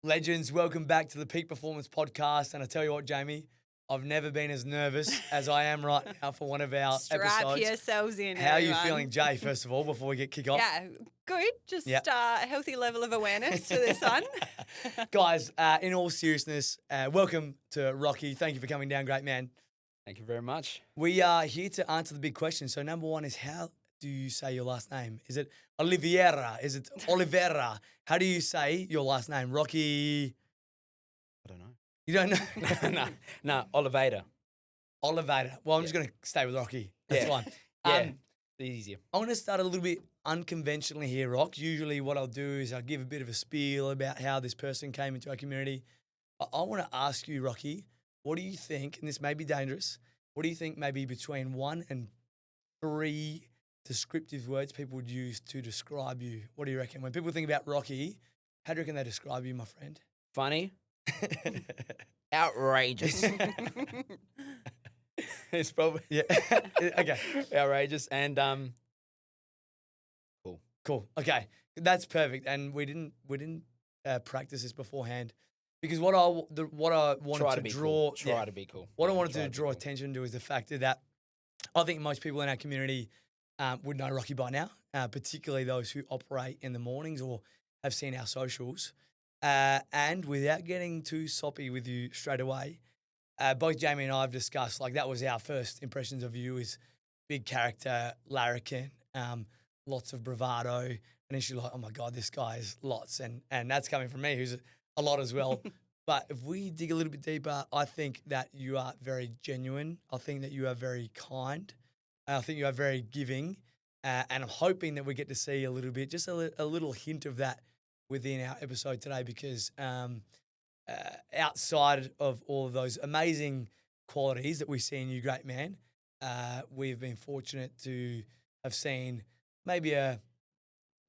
Legends, welcome back to the Peak Performance Podcast. And I tell you what, Jamie, I've never been as nervous as I am right now for one of our Strap episodes. yourselves in, How everyone. are you feeling, Jay, first of all, before we kick off? Yeah, good. Just a healthy level of awareness to this one. Guys, in all seriousness, welcome to Rocky. Thank you for coming down, great man. Thank you very much. We are here to answer the big question. So number one is, how do you say your last name? Is it Oliveira? Is it Oliveira? How do you say your last name? Rocky? I don't know. You don't know? No, Oliveira. Oliveira. Well, I'm just going to stay with Rocky. That's fine. Yeah, it's easier. I want to start a little bit unconventionally here, Rock. Usually what I'll do is I'll give a bit of a spiel about how this person came into our community. I want to ask you, Rocky, what do you think, and this may be dangerous, what do you think maybe between 1 and 3 descriptive words people would use to describe you? What do you reckon? When people think about Rocky, how do you reckon they describe you, my friend? Funny. Outrageous. It's probably Okay. outrageous and Cool. Okay, that's perfect. And we didn't practice this beforehand because what I wanted to draw Try to be cool. What I wanted to draw attention to is the fact that I think most people in our community would know Rocky by now, particularly those who operate in the mornings or have seen our socials. And without getting too soppy with you straight away, both Jamie and I have discussed, like, that was our first impressions of you, is big character, larrikin, lots of bravado. And then she's like, oh my God, this guy is lots. And that's coming from me, who's a lot as well. But if we dig a little bit deeper, I think that you are very genuine. I think that you are very kind. I think you are very giving. And I'm hoping that we get to see a little bit, just a little hint of that within our episode today, because outside of all of those amazing qualities that we see in you, great man, we've been fortunate to have seen maybe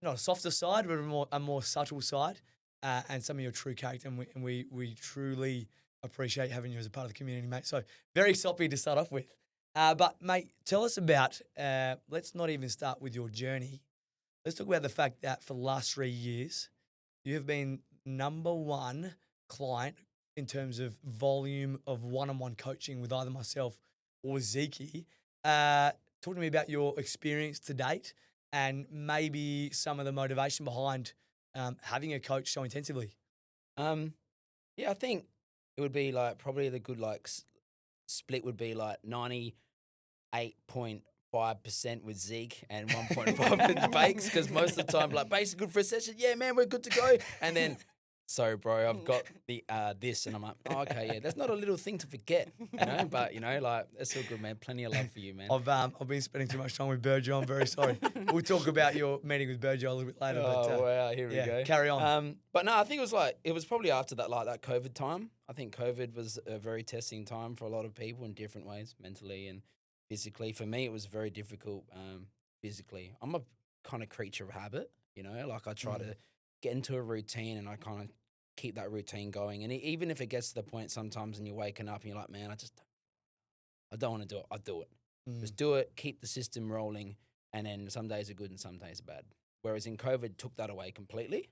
not a softer side, but a more subtle side, and some of your true character, and we truly appreciate having you as a part of the community, mate. So very soppy to start off with. But, mate, tell us about, let's not even start with your journey. Let's talk about the fact that for the last 3 years, you have been number one client in terms of volume of one-on-one coaching with either myself or Zeke. Talk to me about your experience to date and maybe some of the motivation behind having a coach so intensively. Yeah, I think it would be like probably the good split would be like 98.5% with Zeke and 1.5 with Bakes, because most of the time, like, Bakes is good for a session. Yeah, man, we're good to go. And then, sorry, bro, I've got the this, and I'm like, oh, okay, yeah, that's not a little thing to forget, you know. But like, it's all good, man. Plenty of love for you, man. I've been spending too much time with Burjo. I'm very sorry. We'll talk about your meeting with Burjo a little bit later. Oh, wow, here we go. Carry on. But no, I think it was probably after that, like, that COVID time. I think COVID was a very testing time for a lot of people in different ways, mentally and physically. For me, it was very difficult physically. I'm a kind of creature of habit, you know. Like, I try to get into a routine and I kind of keep that routine going. And even if it gets to the point sometimes and you're waking up and you're like, man, I don't want to do it. I'll do it. Just do it, keep the system rolling, and then some days are good and some days are bad. Whereas in COVID, took that away completely,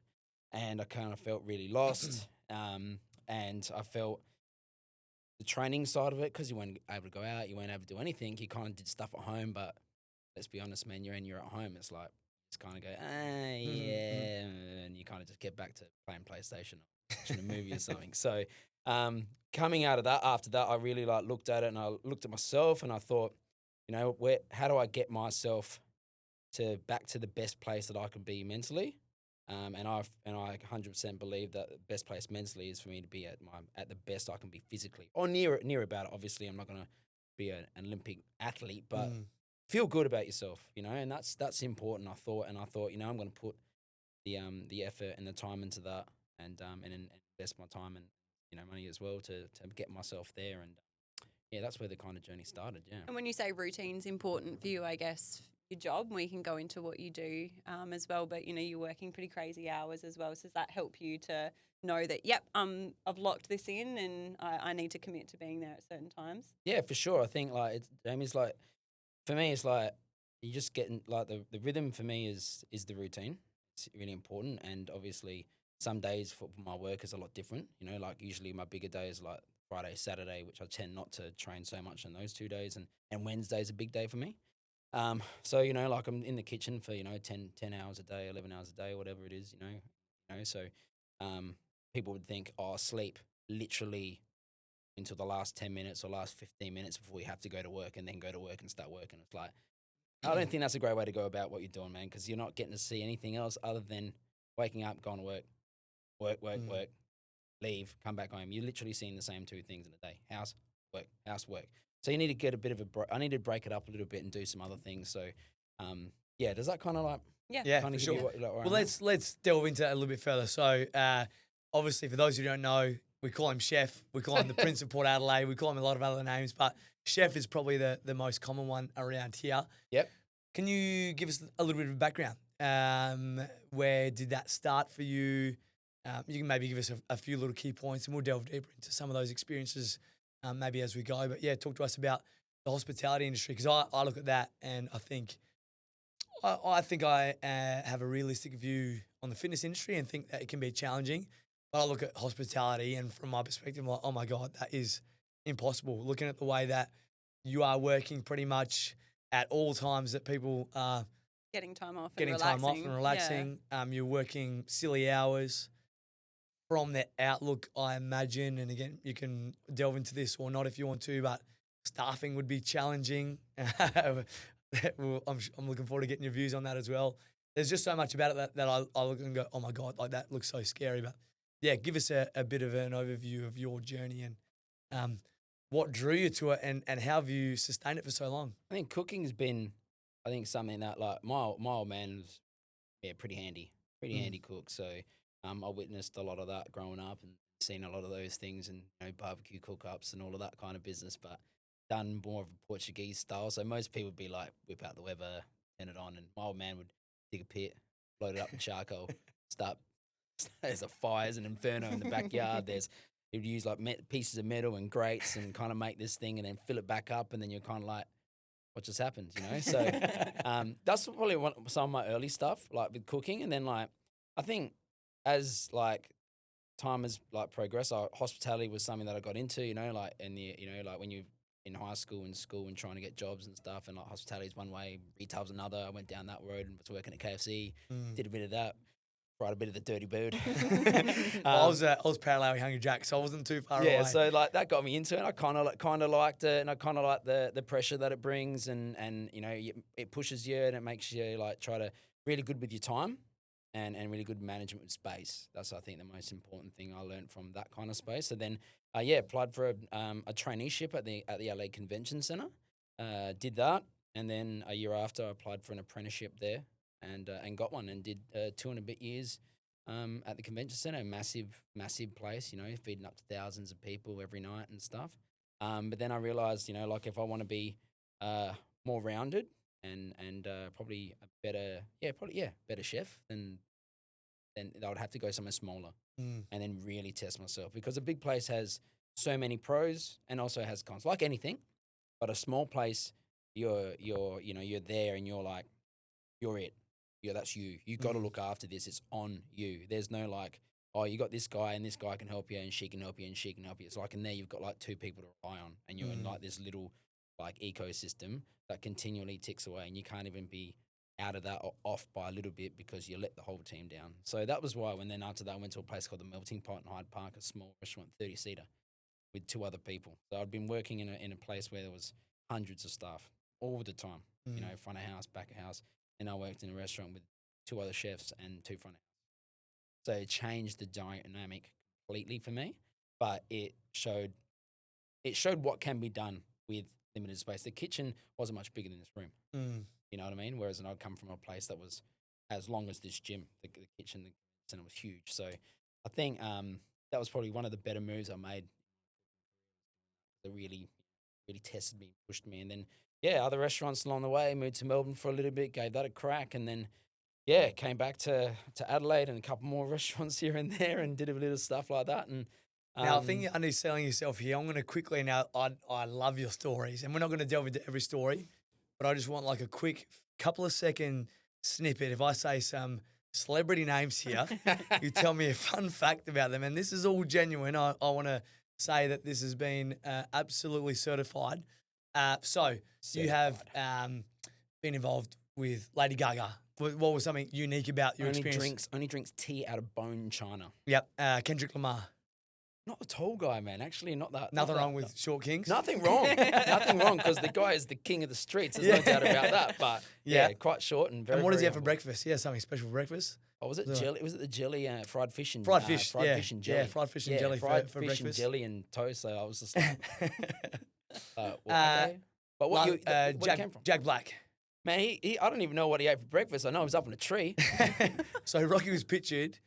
and I kind of felt really lost. And I felt the training side of it, because you weren't able to go out, you weren't able to do anything. You kind of did stuff at home, but let's be honest, man, you're at home. It's like, just kind of go, yeah, and you kind of just get back to playing PlayStation or watching a movie or something. So coming out of that, after that, I really looked at it, and I looked at myself, and I thought, you know, how do I get myself back to the best place that I can be mentally? And I 100% believe that the best place mentally is for me to be at the best I can be physically, or near about it. Obviously, I'm not going to be an Olympic athlete, but feel good about yourself, you know, and that's important. I thought, you know, I'm going to put the effort and the time into that, and invest my time and, you know, money as well to get myself there. And yeah, that's where the kind of journey started. Yeah. And when you say routine's important for you, I guess, your job, and we can go into what you do as well, but, you know, you're working pretty crazy hours as well. So does that help you to know that, yep, I've locked this in and I need to commit to being there at certain times? Yeah, for sure. I think, like, Jamie's like, for me, it's like, you just getting, like, the rhythm for me is the routine. It's really important. And obviously some days for my work is a lot different. Like usually my bigger days like Friday, Saturday, which I tend not to train so much on those 2 days, and Wednesday's a big day for me. So like I'm in the kitchen for 10 hours a day, 11 hours a day, whatever it is. So people would think, oh, sleep literally until the last 10 minutes or last 15 minutes before you have to go to work, and then go to work and start working. It's like, I don't think that's a great way to go about what you're doing, man, because you're not getting to see anything else other than waking up, going to work, leave, come back home. You're literally seeing the same two things in a day: house, work. So you need to get a bit of I need to break it up a little bit and do some other things. So, yeah, does that kind of like Yeah, kind for of sure. give you what, like, Well, let's delve into that a little bit further. So, obviously, for those who don't know, we call him Chef. We call him the Prince of Port Adelaide. We call him a lot of other names, but Chef is probably the most common one around here. Yep. Can you give us a little bit of background? Where did that start for you? You can maybe give us a few little key points, and we'll delve deeper into some of those experiences maybe as we go. But yeah, talk to us about the hospitality industry, because I look at that and I think I have a realistic view on the fitness industry and think that it can be challenging. But I look at hospitality, and from my perspective, I'm like, oh my God, that is impossible. Looking at the way that you are working pretty much at all times, that people are Getting time off getting and time off relaxing. and relaxing. You're working silly hours. From the outlook, I imagine, and again, you can delve into this or not if you want to, but staffing would be challenging. I'm looking forward to getting your views on that as well. There's just so much about it that I look and go, oh my God, like that looks so scary. But yeah, give us a bit of an overview of your journey and what drew you to it, and how have you sustained it for so long? I think cooking's been, something that like my old man was, pretty handy cook. So I witnessed a lot of that growing up and seen a lot of those things, and barbecue cook-ups and all of that kind of business, but done more of a Portuguese style. So most people would be like, whip out the Weber, turn it on, and my old man would dig a pit, load it up with charcoal, start. There's a fire, there's an inferno in the backyard. He would use like pieces of metal and grates and kind of make this thing, and then fill it back up, and then you're kind of like, what just happened, So that's probably some of my early stuff, like with cooking. And then like, I think as like time has like progressed, hospitality was something that I got into, like in the, like when you in high school and school and trying to get jobs and stuff, and like hospitality is one way, retail's another. I went down that road and was working at KFC, did a bit of that, tried a bit of the dirty bird. I was parallel Hungry Jack, so I wasn't too far away. Yeah, so like that got me into it. I kind of liked it, and I kind of like the pressure that it brings, and it pushes you, and it makes you like try to really good with your time, and really good management with space. That's, I think, the most important thing I learned from that kind of space. So then, applied for a traineeship at the LA Convention Center, did that, and then a year after I applied for an apprenticeship there, and got one, and did 2.5 years. At the convention center, massive place, feeding up to thousands of people every night and stuff. But then I realized, like if I want to be more rounded and probably better chef, then I would have to go somewhere smaller and then really test myself, because a big place has so many pros and also has cons, like anything. But a small place, you're there and you're like, you're it. Yeah, that's you. You got to look after this. It's on you. There's no like, oh, you got this guy and this guy can help you and she can help you and she can help you. It's like in there you've got like two people to rely on, and you're in like this little like ecosystem that continually ticks away, and you can't even be out of that or off by a little bit because you let the whole team down. So that was why then after that I went to a place called the Melting Pot in Hyde Park, a small restaurant, 30-seater with two other people. So I'd been working in a place where there was hundreds of staff all the time, front of house, back of house. And I worked in a restaurant with two other chefs and two front of house. So it changed the dynamic completely for me, but it showed what can be done with limited space. The kitchen wasn't much bigger than this room. You know what I mean? Whereas I'd come from a place that was as long as this gym. The kitchen, the center was huge. So I think that was probably one of the better moves I made. That really tested me, pushed me. And then, other restaurants along the way, moved to Melbourne for a little bit, gave that a crack. And then, came back to Adelaide and a couple more restaurants here and there, and did a little stuff like that. And now, I think you're underselling yourself here. I'm going to quickly now, I love your stories, and we're not going to delve into every story, but I just want like a quick couple of second snippet. If I say some celebrity names here. You tell me a fun fact about them, and this is all genuine. I want to say that this has been absolutely certified. So you have been involved with Lady Gaga. What was something unique about your experience? Only drinks tea out of bone china. Yep. Kendrick Lamar. Not a tall guy, man. Actually, not that. Nothing wrong with short kings. Nothing wrong. Nothing wrong, because the guy is the king of the streets. There's no doubt about that. But yeah, quite short and very. And what does he very have for humble. breakfast? He has something special for breakfast. Oh, was it jelly? Was it the jelly fried fish and Fried fish, fried yeah. fish and jelly? Yeah, fried fish and jelly fried for fish breakfast. and jelly and toast. So I was just like, well, Uh, okay. But what you where you came from? Jack Black. Man, he I don't even know what he ate for breakfast. I know he was up in a tree. So Rocky was pictured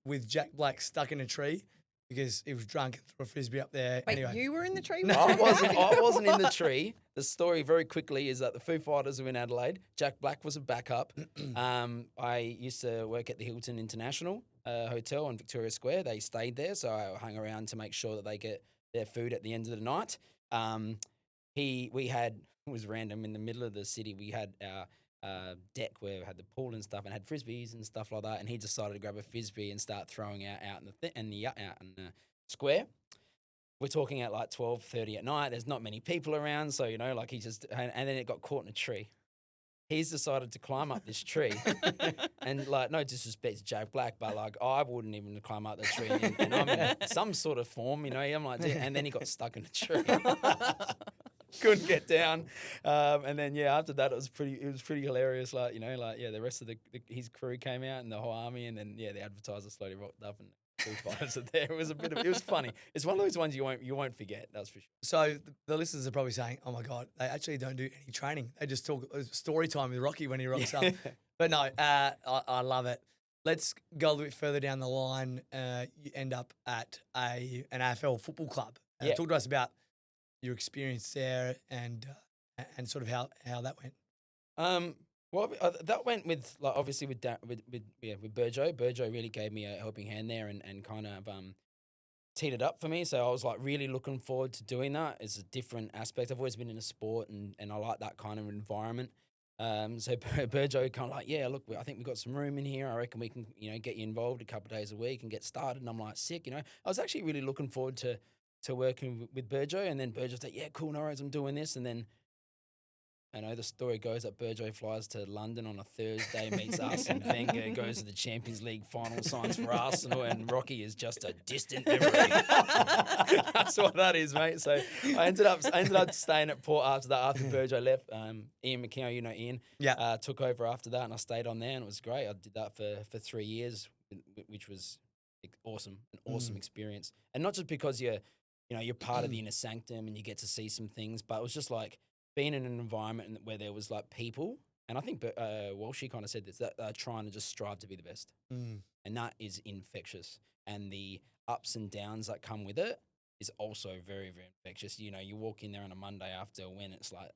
with Jack Black stuck in a tree because he was drunk and threw a frisbee up there. Wait, Anyway, you were in the tree? I wasn't in the tree. The story very quickly is that the Foo Fighters were in Adelaide. Jack Black was a backup. I used to work at the Hilton International Hotel on Victoria Square. They stayed there, so I hung around to make sure that they get their food at the end of the night. It was random, in the middle of the city. We had our deck where we had the pool and stuff, and had frisbees and stuff like that. And he decided to grab a frisbee and start throwing out in the square. We're talking at like 12:30 at night. There's not many people around, so like he just and then it got caught in a tree. He's decided to climb up this tree, and like, no disrespect to Jack Black, but like I wouldn't even climb up the tree, and I'm in some sort of form, I'm like, and then he got stuck in a tree. Couldn't get down, and then after that it was pretty hilarious. The rest of his crew came out and the whole army, and then the advertiser slowly rocked up and Foo Fighters are there. It was funny. It's one of those ones you won't forget. That's for sure. So the listeners are probably saying, "Oh my God, they actually don't do any training. They just talk story time with Rocky when he rocks up." But no, I love it. Let's go a little bit further down the line. You end up at an AFL football club. Talk to us about your experience there and sort of how that went. Well, that went with obviously with Burjo. Burjo really gave me a helping hand there and kind of teed it up for me. So I was like really looking forward to doing that. It's a different aspect. I've always been in a sport and I like that kind of environment. So Burjo kind of like, look, I think we've got some room in here. I reckon we can, get you involved a couple of days a week and get started. And I'm like, sick, I was actually really looking forward to working with Burjo. And then Burjo's like, yeah, cool, no worries, I'm doing this. And then I know the story goes that Burjo flies to London on a Thursday, meets us, and Wenger goes to the Champions League final, signs for Arsenal, and Rocky is just a distant memory. That's what that is, mate. So I ended up staying at Port after that. After Burjo left, Ian McKenna, Ian, took over after that, and I stayed on there, and it was great. I did that for 3 years, which was awesome, an awesome experience, and not just because you're part of the inner sanctum and you get to see some things, but it was just like being in an environment where there was like people, and I think Walshy kind of said this, that they're trying to just strive to be the best. And that is infectious. And the ups and downs that come with it is also very, very infectious. You walk in there on a Monday after a win, it's like,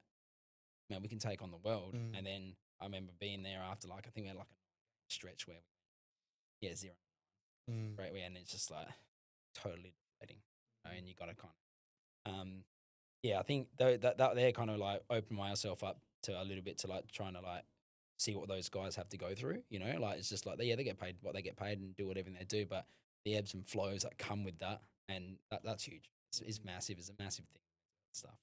man, we can take on the world. And then I remember being there after I think we had like a stretch where 0. Right, and it's just like totally deflating. And you got to kind of I think that there kind of like opened myself up to a little bit to like trying to like see what those guys have to go through, like it's just like they get paid what they get paid and do whatever they do, but the ebbs and flows that come with that, and that's huge. It's massive. It's a massive thing. Stuff.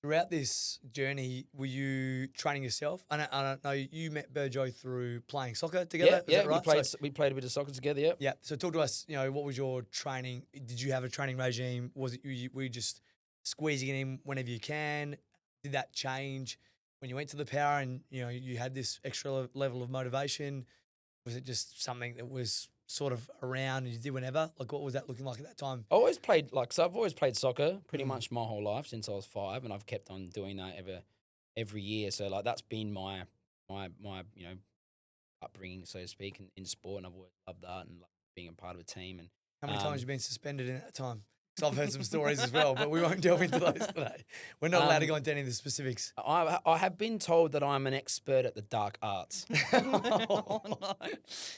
Throughout this journey, were you training yourself? I don't know. You met Burjo through playing soccer together. Is that right? We played a bit of soccer together. Yeah. Yeah. So talk to us. What was your training? Did you have a training regime? Was it were you just squeezing it in whenever you can? Did that change when you went to the power and you had this extra level of motivation? Was it just something that was sort of around and you did whenever? Like, what was that looking like at that time? I've always played soccer pretty much my whole life since I was 5, and I've kept on doing that every year. So like that's been my upbringing, so to speak, in sport, and I've always loved that and being a part of a team. And how many times have you been suspended in that time? So I've heard some stories as well, but we won't delve into those today. We're not allowed to go into any of the specifics. I have been told that I'm an expert at the dark arts. Oh, no.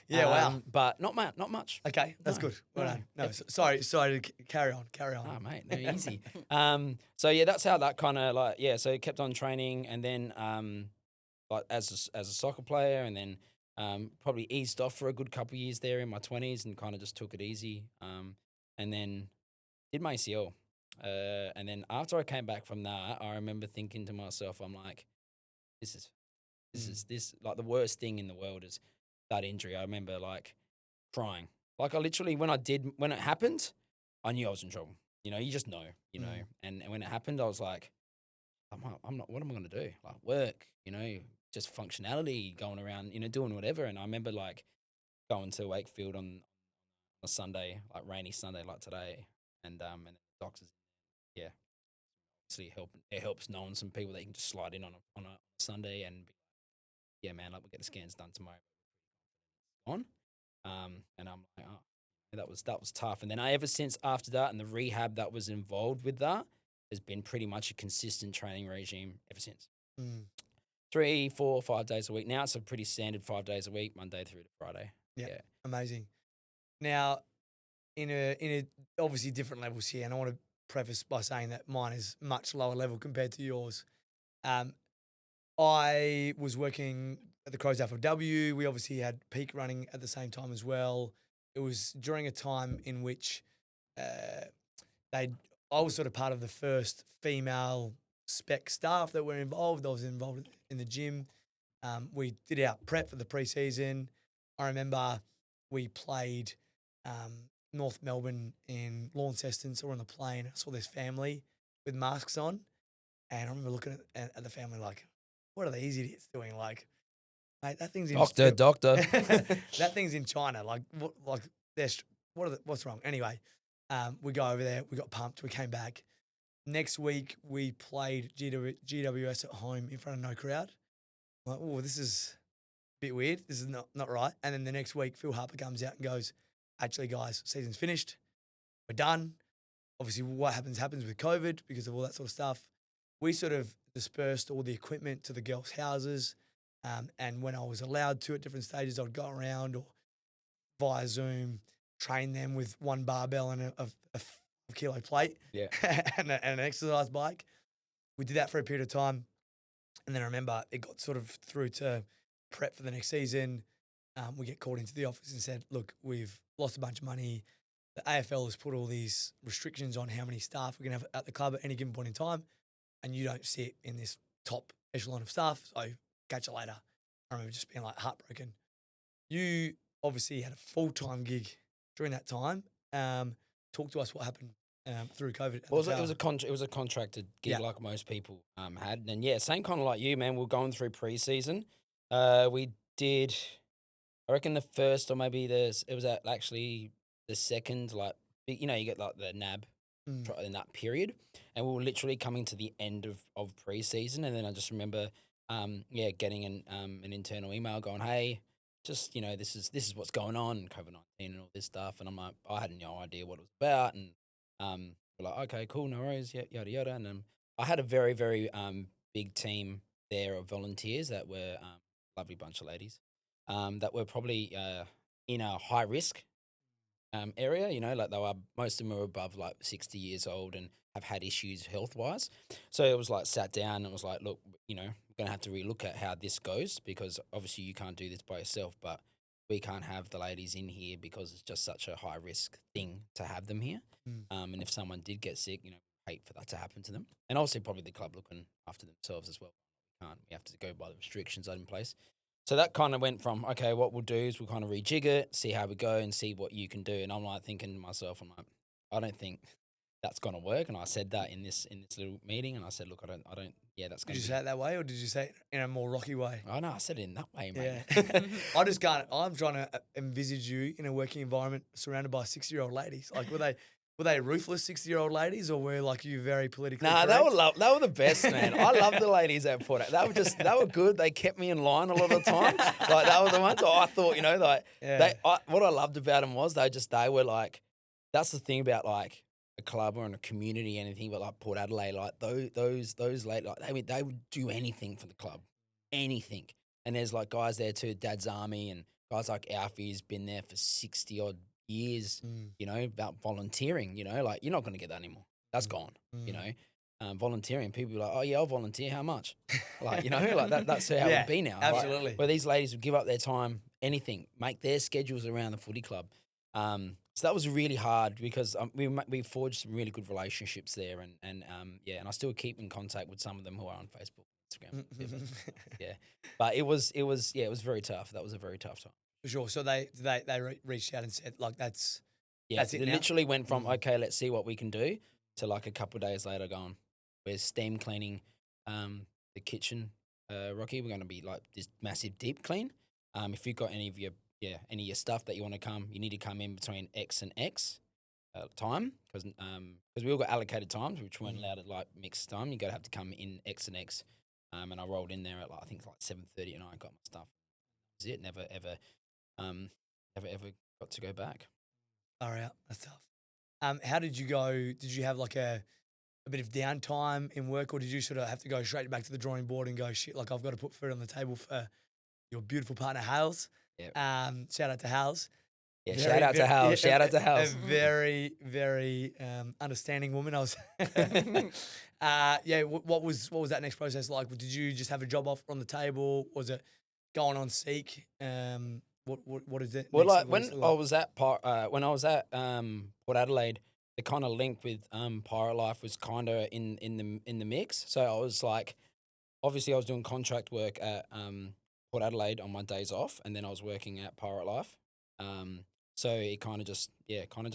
Yeah, wow. But not much. Okay, that's good. Well done. Sorry to carry on. Oh, mate, no, easy. So that's how that kind of so kept on training, and then like as a soccer player, and then Probably eased off for a good couple of years there in my 20s and kind of just took it easy. And then did my ACL. And then after I came back from that, I remember thinking to myself, I'm like, this is like the worst thing in the world is that injury. I remember like crying. Like I literally, when it happened, I knew I was in trouble. You know, you just know, you know. And when it happened, I was like, I'm not, what am I going to do? Like work, you know, just functionality, going around, you know, doing whatever. And I remember like going to Wakefield on a Sunday, like rainy Sunday like today. And the doctors, yeah, obviously it helps knowing some people that you can just slide in on a Sunday and be, yeah, man, like we'll get the scans done tomorrow. On. And I'm like, oh, that was tough. And then ever since after that and the rehab that was involved with that has been pretty much a consistent training regime ever since. 3, 4, 5 days a week. Now it's a pretty standard 5 days a week, Monday through to Friday. Yeah. Amazing. Now, in a obviously different levels here, and I want to preface by saying that mine is much lower level compared to yours. I was working at the Crows FLW. We obviously had peak running at the same time as well. It was during a time in which I was sort of part of the first female spec staff that were involved. I was involved in the gym. We did our prep for the preseason. I remember we played North Melbourne in Launceston, so we're on the plane. I saw this family with masks on, and I remember looking at the family like, what are these idiots doing? Like, mate, that thing's in Doctor. that thing's in China. Like, what's wrong? Anyway, we go over there. We got pumped. We came back. Next week, we played GWS at home in front of no crowd. I'm like, oh, this is a bit weird. This is not right. And then the next week, Phil Harper comes out and goes, actually, guys, season's finished. We're done. Obviously, what happens with COVID because of all that sort of stuff. We sort of dispersed all the equipment to the girls' houses. And when I was allowed to at different stages, I'd go around or via Zoom, train them with one barbell and a kilo plate and an exercise bike. We did that for a period of time. And then I remember it got sort of through to prep for the next season. We get called into the office and said, look, we've lost a bunch of money. The AFL has put all these restrictions on how many staff we can have at the club at any given point in time. And you don't sit in this top echelon of staff. So catch you later. I remember just being like heartbroken. You obviously had a full-time gig during that time. Talk to us what happened through COVID. Well, it was a contracted gig like most people had. And yeah, same kind of like you, man. We're going through preseason. We did, I reckon the first or maybe it was actually the second, like, you know, you get like the NAB in that period. And we were literally coming to the end of preseason. And then I just remember, getting an internal email going, hey, just, you know, this is what's going on, COVID-19 and all this stuff. And I'm like, I had no idea what it was about. And we're like, okay, cool, no worries, yada, yada. And I had a very, very big team there of volunteers that were lovely bunch of ladies that were probably in a high risk area, you know, like most of them were above like 60 years old and have had issues health-wise. So it was like sat down and it was like, look, you know, we're going to have to relook at how this goes because obviously you can't do this by yourself, but we can't have the ladies in here because it's just such a high risk thing to have them here. And if someone did get sick, you know, hate for that to happen to them. And obviously probably the club looking after themselves as well. We have to go by the restrictions that are in place. So that kind of went from, okay, what we'll do is we'll kind of rejig it, see how we go and see what you can do. And I'm like thinking to myself, I'm like, I don't think that's going to work. And I said that in this little meeting and I said, look, I don't, that's going to Did you say it that way or did you say it in a more rocky way? Oh, no, I said it in that way, mate. Yeah. I just can't, I'm trying to envisage you in a working environment surrounded by 60-year-old ladies. Like, were they ruthless 60-year-old ladies or were like you very politically correct? They were the best, man. I love the ladies at Port Adelaide. They were good. They kept me in line a lot of the time. Like they were the ones I thought, you know, like what I loved about them was they were like, that's the thing about like a club or in a community, anything, but like Port Adelaide, like those ladies, like they would do anything for the club, anything. And there's like guys there too, Dad's Army and guys like Alfie's been there for 60 odd years, you know, about volunteering, you know, like you're not going to get that anymore. That's gone, you know. Volunteering, people be like, oh yeah, I'll volunteer. How much? Like, you know, like that's how it would be now. Absolutely. Right? Where these ladies would give up their time anything, make their schedules around the footy club. So that was really hard because we forged some really good relationships there, and and I still keep in contact with some of them who are on Facebook, Instagram, whatever. Yeah. But it was it was very tough. That was a very tough time. For sure. So they reached out and said, like, that's Yeah, it it now? literally went from Mm. okay, let's see what we can do to like a couple of days later going, we're steam cleaning the kitchen, Rocky. We're going to be like this massive deep clean. If you've got any of your stuff that you want to come, you need to come in between X and X time because we all got allocated times, which weren't allowed to like mix time. You got to have to come in X and X. And I rolled in there at like I think like 7:30 and I got my stuff. That was it. Never ever got to go back. Far out. That's tough. How did you go? Did you have like a bit of downtime in work, or did you sort of have to go straight back to the drawing board and go, shit, like I've got to put food on the table for your beautiful partner, Hales? Yeah. Shout out to Hales. Yeah, shout out to Hal. Shout out to A Hal. very, very understanding woman. I was, What was that next process like? Did you just have a job offer on the table? Was it going on Seek? What is it? Well, next- like what is when it I was at Port Adelaide, the kind of link with Pirate Life was kind of in the mix. So I was like, obviously I was doing contract work at Port Adelaide on my days off, and then I was working at Pirate Life. So it kind of just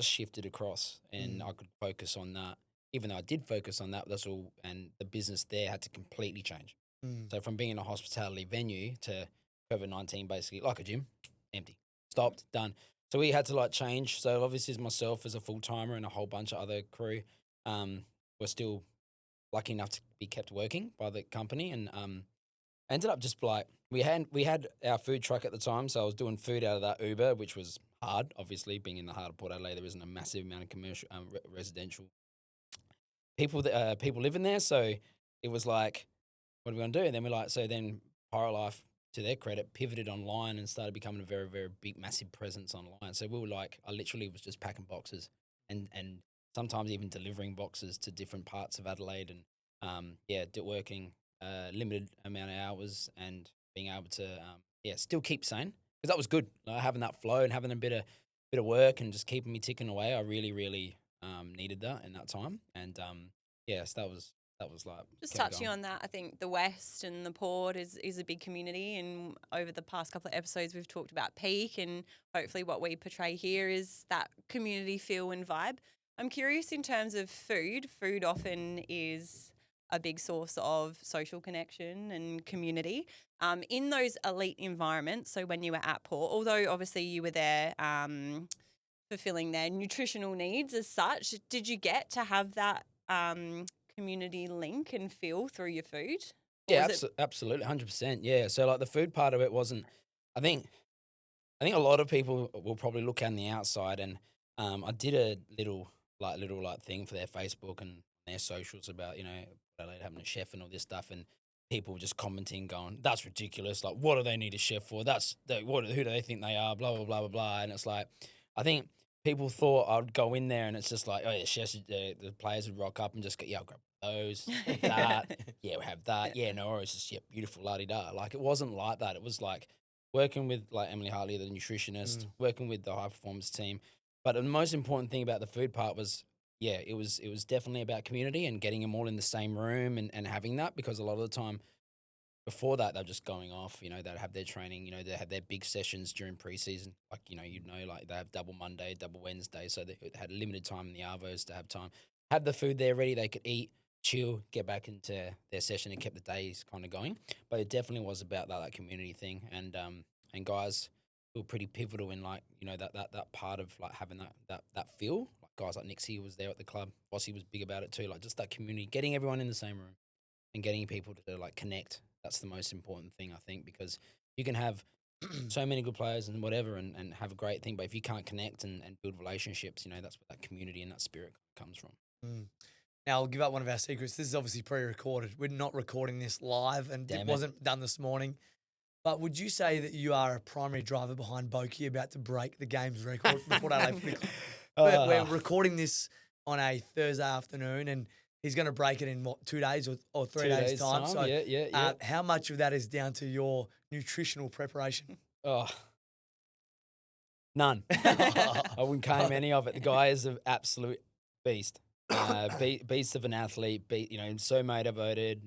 shifted across, and I could focus on that. Even though I did focus on that, that's all, and the business there had to completely change. Mm. So from being in a hospitality venue to COVID-19, basically like a gym, empty, stopped, done. So we had to like change. So obviously, as myself as a full timer and a whole bunch of other crew, were still lucky enough to be kept working by the company, and ended up just like we had our food truck at the time. So I was doing food out of that Uber, which was hard. Obviously, being in the heart of Port Adelaide, there isn't a massive amount of commercial residential people living there. So it was like, what are we gonna do? And then we're like, so then Pirate Life, to their credit, pivoted online and started becoming a very, very big, massive presence online. So we were like, I literally was just packing boxes and sometimes even delivering boxes to different parts of Adelaide, and working limited amount of hours and being able to still keep sane, because that was good. Like, having that flow and having a bit of work and just keeping me ticking away. I really, really needed that in that time, and so that was like Just kept me touching going. on that, I think the West and the Port is a big community, and over the past couple of episodes we've talked about Peak, and hopefully what we portray here is that community feel and vibe. I'm curious in terms of food. Food often is a big source of social connection and community. In those elite environments, so when you were at Port, although obviously you were there fulfilling their nutritional needs as such, did you get to have that community link and feel through your food? Or Yeah, was it absolutely, 100%. Yeah, so like the food part of it wasn't. I think a lot of people will probably look on the outside, and I did a little thing for their Facebook and their socials about Adelaide having a chef and all this stuff, and people just commenting, going, "That's ridiculous! Like, what do they need a chef for? Who do they think they are? Blah blah blah blah blah." And it's like, I think people thought I'd go in there, and it's just like, oh yeah, chefs, the players would rock up and just go, yeah, I'll grab those, that, yeah, we'll have that, yeah, no worries, just beautiful la di da. Like, it wasn't like that. It was like working with like Emily Hartley, the nutritionist, working with the high performance team. But the most important thing about the food part was, it was definitely about community and getting them all in the same room, and having that, because a lot of the time before that, they're just going off, they'd have their training, they have their big sessions during preseason. Like, like they have double Monday, double Wednesday. So they had limited time in the Arvos to have time, have the food there ready. They could eat, chill, get back into their session, and kept the days kind of going. But it definitely was about that community thing. And guys who were pretty pivotal in like, that part of like having that feel. Like guys like Nixie was there at the club. Bossy was big about it too. Like just that community, getting everyone in the same room and getting people to like connect. That's the most important thing, I think, because you can have so many good players and whatever, and have a great thing, but if you can't connect and build relationships, that's where that community and that spirit comes from. Now, I'll give out one of our secrets. This is obviously pre-recorded. We're not recording this live, and Damn it it. wasn't done this morning. But would you say that you are a primary driver behind Boki about to break the game's record for the Port Adelaide Football Club? We're recording this on a Thursday afternoon, and he's going to break it in, 2 days or 3 2 days' days' time? time, So, yeah. how much of that is down to your nutritional preparation? Oh, None. I wouldn't claim any of it. The guy is an absolute beast. Beast of an athlete. So motivated.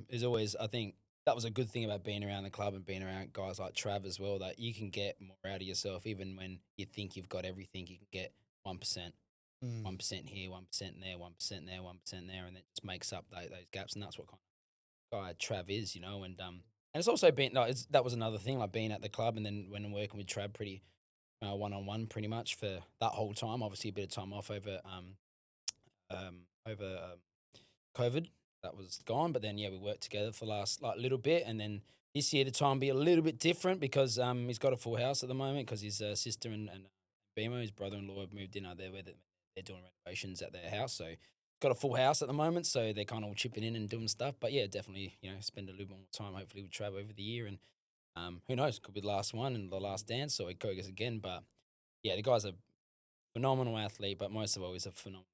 Is always. I think that was a good thing about being around the club and being around guys like Trav as well. That you can get more out of yourself, even when you think you've got everything. You can get 1%, 1% here, 1% there, 1% there, 1% there, and it just makes up those gaps. And that's what kind of guy Trav is, and it's also been that was another thing, like being at the club and then when I'm working with Trav pretty one-on-one pretty much for that whole time. Obviously, a bit of time off over COVID that was gone, but then we worked together for the last little bit, and then this year the time be a little bit different because he's got a full house at the moment because his sister and Bimo, his brother-in-law, have moved in out there where they're doing renovations at their house, so got a full house at the moment, so they're kind of all chipping in and doing stuff. But yeah, definitely spend a little bit more time hopefully with Trav over the year, and who knows, could be the last one and the last dance, so it goes again. But yeah, the guy's a phenomenal athlete, but most of all, he's a phenomenal.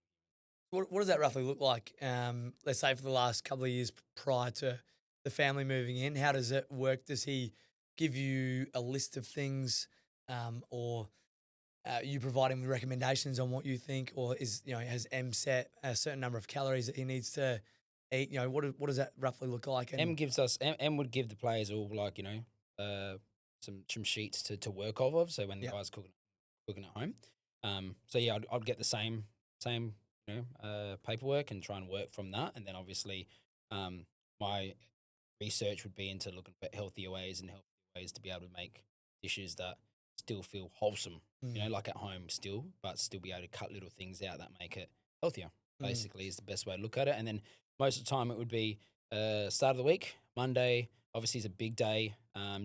What does that roughly look like? Let's say for the last couple of years prior to the family moving in, how does it work? Does he give you a list of things, or you provide him with recommendations on what you think, or has M set a certain number of calories that he needs to eat? What does that roughly look like? And M would give the players all some sheets to work off of. So when the guys cooking at home, so yeah, I'd get the same paperwork and try and work from that, and then obviously my research would be into looking for healthier ways to be able to make dishes that still feel wholesome, like at home still, but still be able to cut little things out that make it healthier. Basically, is the best way to look at it. And then most of the time it would be start of the week. Monday obviously is a big day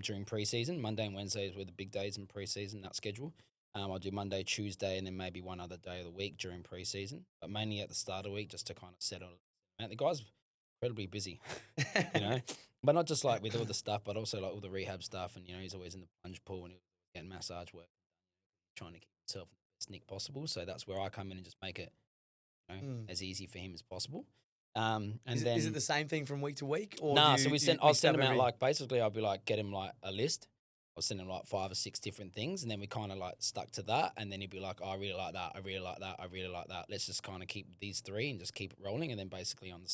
during preseason. Monday and Wednesdays were the big days in preseason, that schedule. I'll do Monday, Tuesday, and then maybe one other day of the week during preseason, but mainly at the start of the week just to kind of settle. Man, the guy's incredibly busy, but not just like with all the stuff, but also like all the rehab stuff. And he's always in the plunge pool and he's getting massage work, trying to keep himself in the best nick possible. So that's where I come in and just make it as easy for him as possible. And is it the same thing from week to week? Or I'll send him out like basically I'll be like get him like a list. I'll send him like 5 or 6 different things, and then we kind of like stuck to that. And then he'd be like, oh, I really like that. I really like that. I really like that. Let's just kind of keep these 3 and just keep it rolling. And then basically on the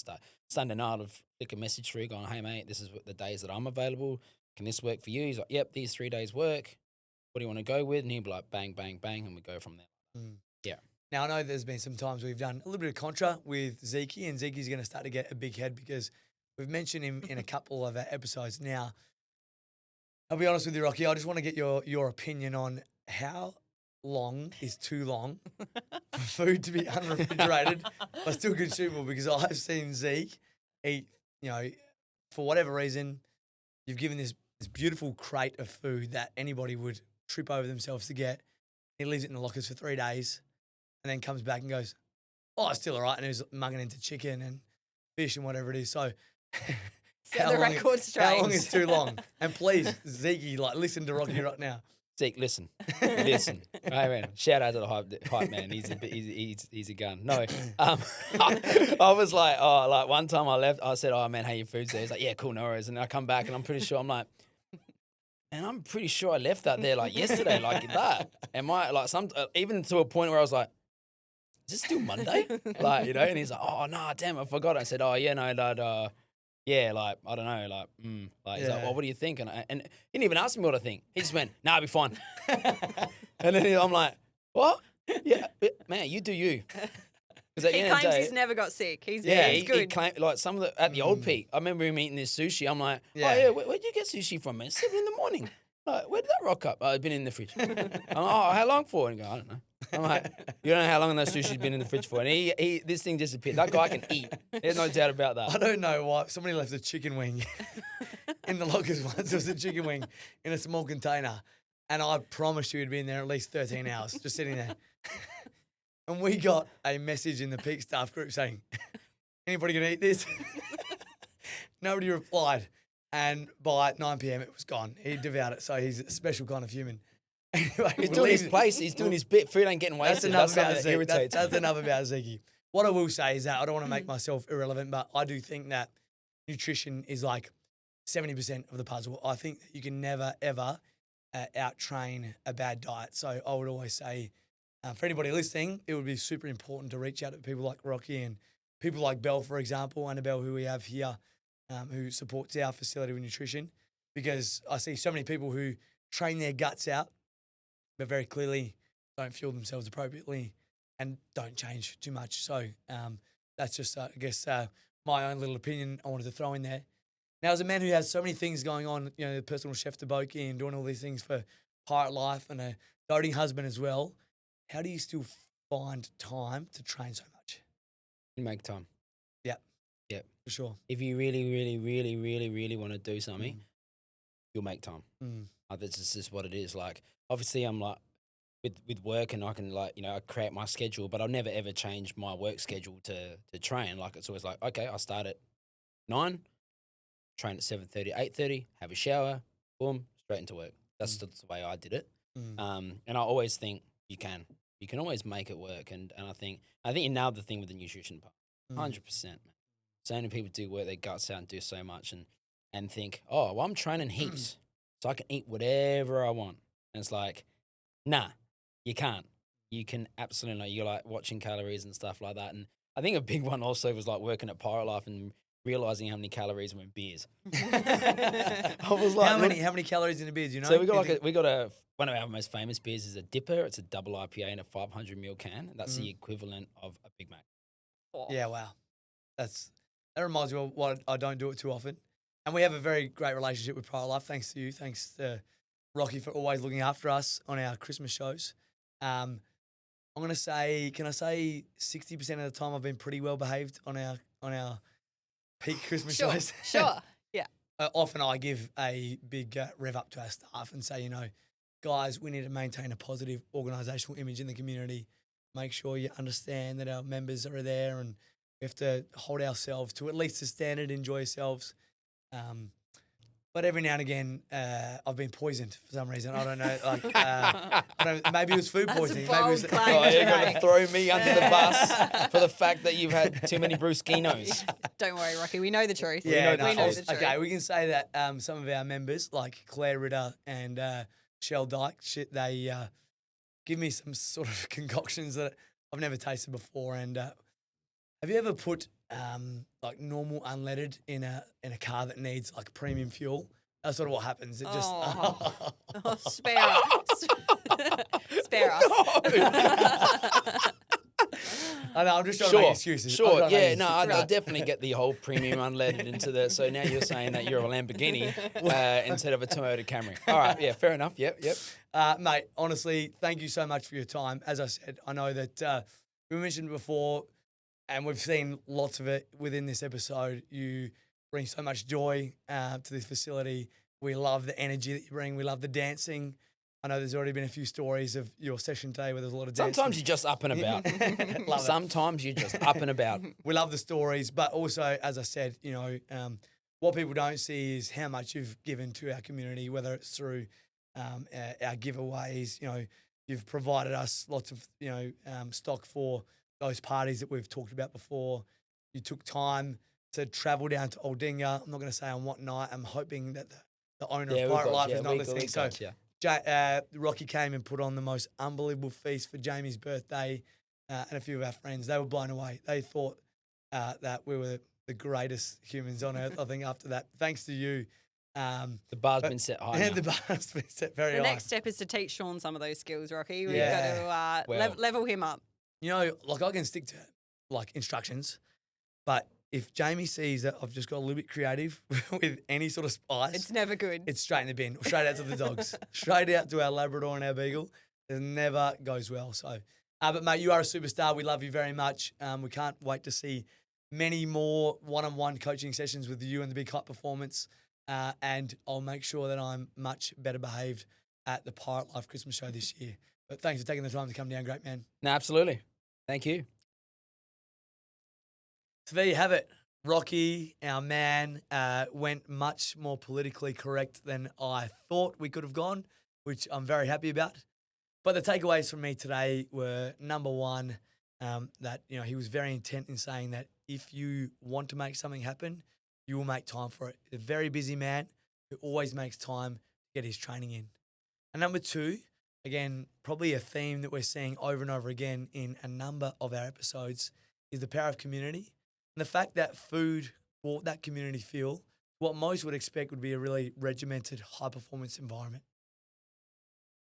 Sunday night, I'll flick a message through going, hey, mate, this is the days that I'm available. Can this work for you? He's like, yep, these 3 days work. What do you want to go with? And he'd be like, bang, bang, bang. And we go from there. Yeah. Now, I know there's been some times we've done a little bit of contra with Zeke, and Zeke's going to start to get a big head because we've mentioned him in a couple of our episodes now. I'll be honest with you, Rocky. I just want to get your opinion on how long is too long for food to be unrefrigerated but still consumable, because I've seen Zeke eat, for whatever reason, you've given this beautiful crate of food that anybody would trip over themselves to get. He leaves it in the lockers for 3 days and then comes back and goes, oh, it's still all right. And he's mugging into chicken and fish and whatever it is. So set the record straight. How long is too long? And please, Zeke, listen to Rocky right now. Zeke, listen. Hey, man, shout out to the hype man. He's a gun. No, I was like, one time I left, I said, oh man, how your food's there? He's like, yeah, cool, no worries. And I come back and I'm pretty sure I left that there like yesterday, like that. Am I like even to a point where I was like, is it still Monday? And he's like, oh no, damn, I forgot. I said, oh yeah, no, that. Yeah, I don't know, he's like, well, what do you think? And he didn't even ask me what I think. He just went, nah, I'll be fine. And then I'm like, what? Yeah, man, you do you. He claims he's never got sick. He's good. He claimed, some of at the old peak, I remember him eating this sushi. I'm like, oh yeah, where'd you get sushi from, man? 7 a.m. Like, where did that rock up? Oh, it's been in the fridge. I'm like, oh, how long for? And he go, I don't know. I'm like, you don't know how long that sushi's been in the fridge for. And this thing disappeared. That guy can eat. There's no doubt about that. I don't know why. Somebody left a chicken wing in the lockers once. There was a chicken wing in a small container. And I promised you it'd been there at least 13 hours, just sitting there. And we got a message in the peak staff group saying, anybody going to eat this? Nobody replied. And by 9 p.m. it was gone. He devoured it. So he's a special kind of human. Anyway, he's doing his place. He's doing his bit. Food ain't getting wasted. That's enough about Zeke. What I will say is that I don't want to make myself irrelevant, but I do think that nutrition is like 70% of the puzzle. I think that you can never, ever out-train a bad diet. So I would always say, for anybody listening, it would be super important to reach out to people like Rocky and people like Belle, for example, Annabelle, who we have here, who supports our facility with nutrition, because I see so many people who train their guts out, but very clearly don't fuel themselves appropriately and don't change too much. So that's just, I guess, my own little opinion I wanted to throw in there. Now, as a man who has so many things going on, you know, the personal chef to Boki and doing all these things for Pirate Life and a doting husband as well, how do you still find time to train so much? You make time. Yeah. Yep. For sure. If you really, really, really, really, really want to do something, you'll make time. Mm. That's just what it is. Like, obviously, I'm like, with work and I can, like, you know, I create my schedule, but I'll never ever change my work schedule to train. Like, it's always like, okay, I start at 9, train at 7:30, 8:30, have a shower, boom, straight into work. That's the way I did it. And I always think you can always make it work. And I think you nailed the thing with the nutrition part, 100%. Man. So many people do work their guts out and do so much and think, oh, well, I'm training heaps, so I can eat whatever I want. And it's like, nah, you can't. You can absolutely not. You're like watching calories and stuff like that. And I think a big one also was like working at Pirate Life and realizing how many calories were in beers. I was like, how many calories in a beer? Do you know? So we got one of our most famous beers is a Dipper. It's a double IPA in a 500ml can. That's the equivalent of a Big Mac. Yeah, wow. That reminds me of what I don't do it too often. And we have a very great relationship with Pirate Life. Thanks to you. Thanks to Rocky for always looking after us on our Christmas shows. I'm going to say, can I say 60% of the time I've been pretty well behaved on our peak Christmas shows? Sure. Yeah. Often I give a big rev up to our staff and say, you know, guys, we need to maintain a positive organisational image in the community. Make sure you understand that our members are there and we have to hold ourselves to at least a standard, enjoy ourselves. But every now and again, I've been poisoned for some reason. I don't know. Like, I don't, maybe it was food poisoning. Maybe it was. Oh, you're going to throw me under the bus for the fact that you've had too many Bruschenos. Don't worry, Rocky. We know the truth. Yeah, we know the truth. Okay, we can say that some of our members, like Claire Ritter and Shell Dyke, they give me some sort of concoctions that I've never tasted before. And have you ever put like normal unleaded in a car that needs like premium fuel? That's sort of what happens. It just Spare us. Spare us. I know, I'm just trying to make excuses. Sure, yeah, no, I definitely get the whole premium unleaded into that. So now you're saying that you're a Lamborghini instead of a Toyota Camry. All right, yeah, fair enough. Yep. Mate, honestly, thank you so much for your time. As I said, I know that we mentioned before, and we've seen lots of it within this episode. You bring so much joy to this facility. We love the energy that you bring. We love the dancing. I know there's already been a few stories of your session today where there's a lot of dancing. Sometimes you're just up and about. Sometimes you're just up and about. We love the stories, but also, as I said, you know, what people don't see is how much you've given to our community, whether it's through our giveaways. You know, you've provided us lots of, you know, stock for those parties that we've talked about before. You took time to travel down to Aldinga. I'm not going to say on what night. I'm hoping that the owner of Pirate Life is not listening. So Rocky came and put on the most unbelievable feast for Jamie's birthday and a few of our friends. They were blown away. They thought that we were the greatest humans on earth, I think, after that. Thanks to you. The bar's been set high. And the bar's been set very high. The next step is to teach Sean some of those skills, Rocky. We've Yeah. got to level him up. You know, like I can stick to like instructions, but if Jamie sees that I've just got a little bit creative with any sort of spice, It's never good. it's straight in the bin, or straight out to the dogs, straight out to our Labrador and our Beagle. It never goes well. So, but mate, you are a superstar. We love you very much. We can't wait to see many more one-on-one coaching sessions with you and the Big Hot Performance. And I'll make sure that I'm much better behaved at the Pirate Life Christmas show this year. But thanks for taking the time to come down, great man. No, absolutely. Thank you. So there you have it. Rocky, our man, went much more politically correct than I thought we could have gone, which I'm very happy about. But the takeaways from me today were, number one, that he was very intent in saying that if you want to make something happen, you will make time for it. A very busy man who always makes time to get his training in. And number two, again, probably a theme that we're seeing over and over again in a number of our episodes, is the power of community. And the fact that food brought that community feel, what most would expect would be a really regimented, high performance environment.